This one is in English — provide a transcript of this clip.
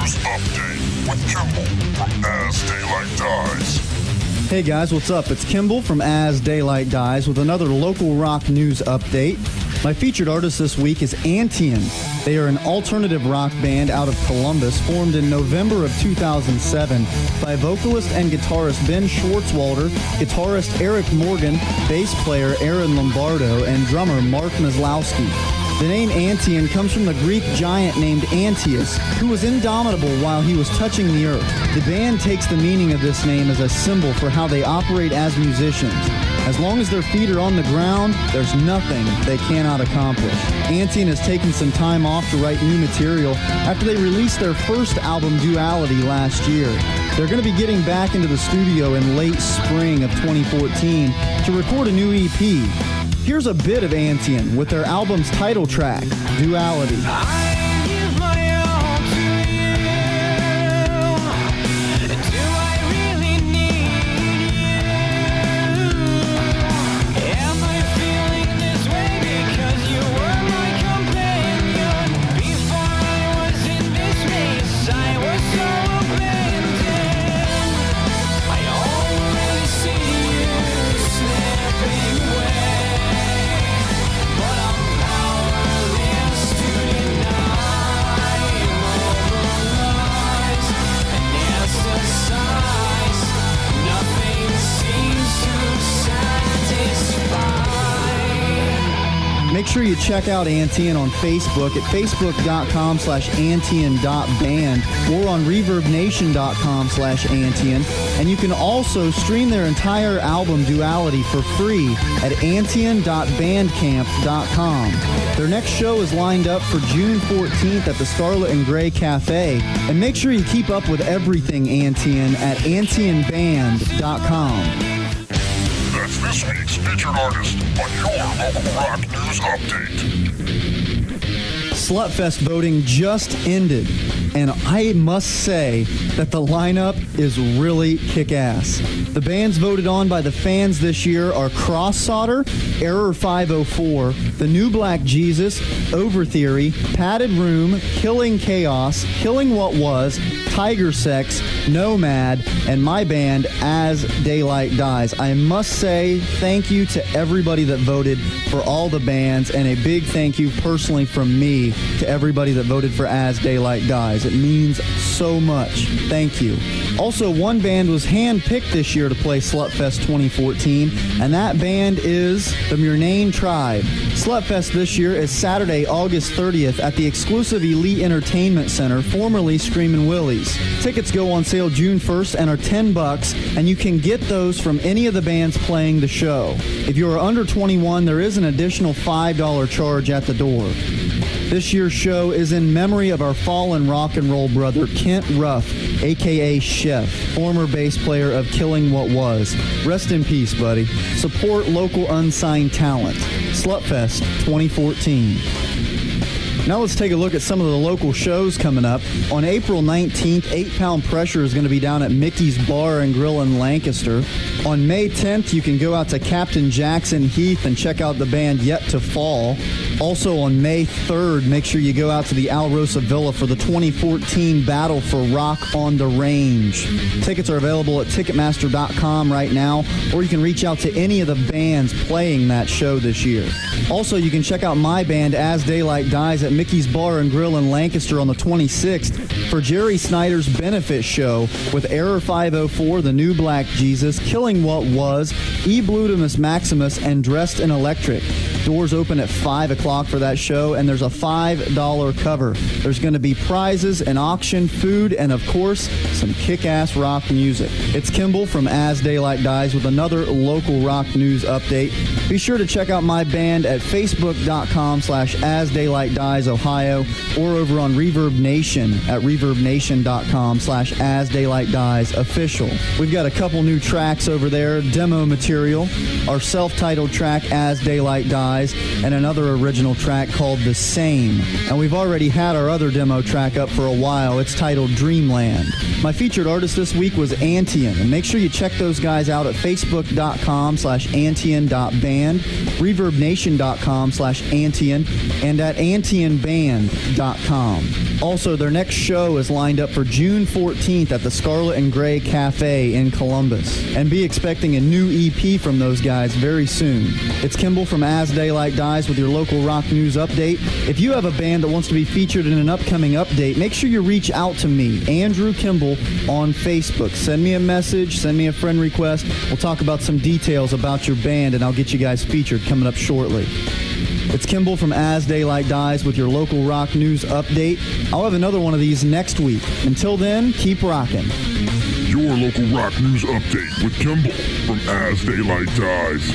News Update with Kimball from As Daylight Dies. Hey guys, what's up? It's Kimball from As Daylight Dies with another local rock news update. My featured artist this week is Antaean. They are an alternative rock band out of Columbus, formed in November of 2007 by vocalist and guitarist Ben Schwartzwalder, guitarist Eric Morgan, bass player Aaron Lombardo, and drummer Mark Maslowski. The name Antaean comes from the Greek giant named Antaeus, who was indomitable while he was touching the earth. The band takes the meaning of this name as a symbol for how they operate as musicians. As long as their feet are on the ground, there's nothing they cannot accomplish. Antaean has taken some time off to write new material after they released their first album, Duality, last year. They're going to be getting back into the studio in late spring of 2014 to record a new EP. Here's a bit of Antaean with their album's title track, Duality. Make sure you check out Antaean on Facebook at facebook.com/Antaean.band or on ReverbNation.com/Antaean. And you can also stream their entire album Duality for free at Antaean.bandcamp.com. Their next show is lined up for June 14th at the Scarlet and Gray Cafe. And make sure you keep up with everything Antaean at AntaeanBand.com. That's this week's featured artist on your local rock news update. Slutfest voting just ended, and I must say that the lineup is really kick-ass. The bands voted on by the fans this year are Cross Solder, Error 504, The New Black Jesus, Over Theory, Padded Room, Killing Chaos, Killing What Was, Tiger Sex, Nomad, and my band, As Daylight Dies. I must say thank you to everybody that voted for all the bands, and a big thank you personally from me to everybody that voted for As Daylight Dies. It means so much. Thank you. Also, one band was handpicked this year to play Slutfest 2014, and that band is the Murnane Tribe. Slutfest this year is Saturday, August 30th at the exclusive Elite Entertainment Center, formerly Screamin' Willie's. Tickets go on sale June 1st and are $10, and you can get those from any of the bands playing the show. If you are under 21, there is an additional $5 charge at the door. This year's show is in memory of our fallen rock and roll brother, Kent Ruff, a.k.a. Chef, former bass player of Killing What Was. Rest in peace, buddy. Support local unsigned talent. Slutfest 2014. Now let's take a look at some of the local shows coming up. On April 19th, 8 Pound Pressure is going to be down at Mickey's Bar and Grill in Lancaster. On May 10th, you can go out to Captain Jackson Heath and check out the band Yet to Fall. Also on May 3rd, make sure you go out to the Al Rosa Villa for the 2014 Battle for Rock on the Range. Tickets are available at Ticketmaster.com right now, or you can reach out to any of the bands playing that show this year. Also, you can check out my band, As Daylight Dies, at Mickey's Bar and Grill in Lancaster on the 26th for Jerry Snyder's benefit show with Error 504, The New Black Jesus, Killing What Was, E. Bludimus Maximus, and Dressed in Electric. Doors open at 5 o'clock for that show, and there's a $5 cover. There's going to be prizes, an auction, food, and of course, some kick-ass rock music. It's Kimball from As Daylight Dies with another local rock news update. Be sure to check out my band at facebook.com/AsDaylightDiesOhio or over on Reverb Nation at ReverbNation.com/AsDaylightDiesOfficial. We've got a couple new tracks over there, demo material, our self-titled track As Daylight Dies, and another original original track called The Same, and we've already had our other demo track up for a while. It's titled Dreamland. My featured artist this week was Antaean, and make sure you check those guys out at facebook.com/Antaean.band, reverbnation.com/Antaean, and at AntaeanBand.com. Also, their next show is lined up for June 14th at the Scarlet and Gray Cafe in Columbus. And be expecting a new EP from those guys very soon. It's Kimball from As Daylight Dies with your local rock news update. If you have a band that wants to be featured in an upcoming update, make sure you reach out to me, Andrew Kimball, on Facebook. Send me a message, send me a friend request. We'll talk about some details about your band, and I'll get you guys featured coming up shortly. It's Kimball from As Daylight Dies with your local rock news update. I'll have another one of these next week. Until then, keep rocking. Your local rock news update with Kimball from As Daylight Dies.